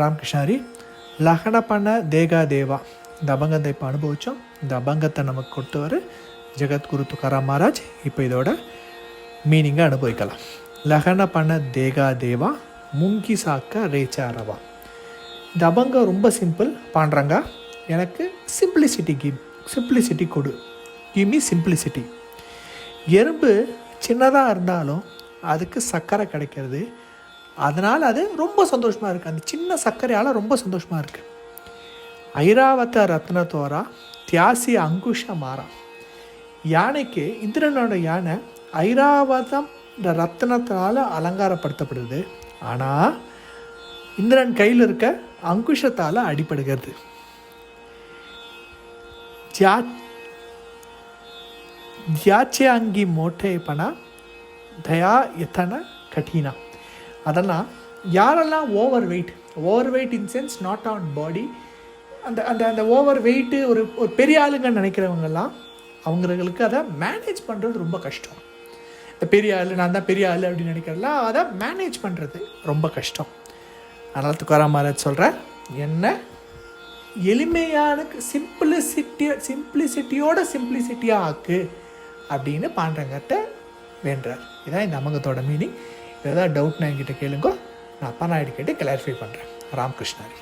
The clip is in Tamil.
ராமகிருஷ்ணாரி. லகனப்பண தேகா தேவா, இந்த அபங்கத்தை இப்போ அனுபவித்தோம். இந்த அபங்கத்தை நமக்கு கொடுத்தவர் ஜெகத்குரு துக்காராம் மகாராஜ். இப்போ இதோட மீனிங்கை அனுபவிக்கலாம். லகனப்பண தேகா தேவா முங்கி சாக்க ரேச்சாரவா. இந்த அபங்கம் ரொம்ப சிம்பிள். பாண்டுறங்க எனக்கு சிம்பிளிசிட்டி கொடு, கிவ் மீ சிம்பிளிசிட்டி. எறும்பு சின்னதாக இருந்தாலும் அதுக்கு சர்க்கரை கிடைக்கிறது, அதனால் அது ரொம்ப சந்தோஷமாக இருக்குது. அந்த சின்ன சர்க்கரையால் ரொம்ப சந்தோஷமாக இருக்குது. ஐராவத ரத்னத்தோரா தியாசி அங்குஷ மாறா. யானைக்கு, இந்திரனோட யானை ஐராவதம் இந்த ரத்னத்தால் அலங்காரப்படுத்தப்படுது. ஆனால் இந்திரன் கையில் இருக்க அங்குஷத்தால் அடிபடுகிறது. ஜாச்சியாங்கி மோட்டே பணா தயா எத்தனை கட்டினா. அதெல்லாம் யாரெல்லாம் over weight in sense not on பாடி, அந்த அந்த அந்த ஓவர் வெயிட்டு ஒரு பெரிய ஆளுங்கன்னு நினைக்கிறவங்கெல்லாம் அவங்களுக்கு அதை மேனேஜ் பண்ணுறது ரொம்ப கஷ்டம். இந்த பெரிய ஆள், நான் தான் பெரிய ஆள் அப்படின்னு நினைக்கிறலாம், அதை மேனேஜ் பண்ணுறது ரொம்ப கஷ்டம். அதனால் துக்காராம் மகாராஜ் சொல்கிறார், என்ன எளிமையான சிம்பிளிசிட்டியாக ஆக்கு அப்படின்னு பாண்டரங்கத்தை வேண்டார். இதான் இந்த அமங்கத்தோட மீனிங். ஏதாவது டவுட்னா என்கிட்ட கேளுங்க, நான் அப்பா நான் கேட்டு கிளாரிஃபை பண்ணுறேன். ராமகிருஷ்ணாரி.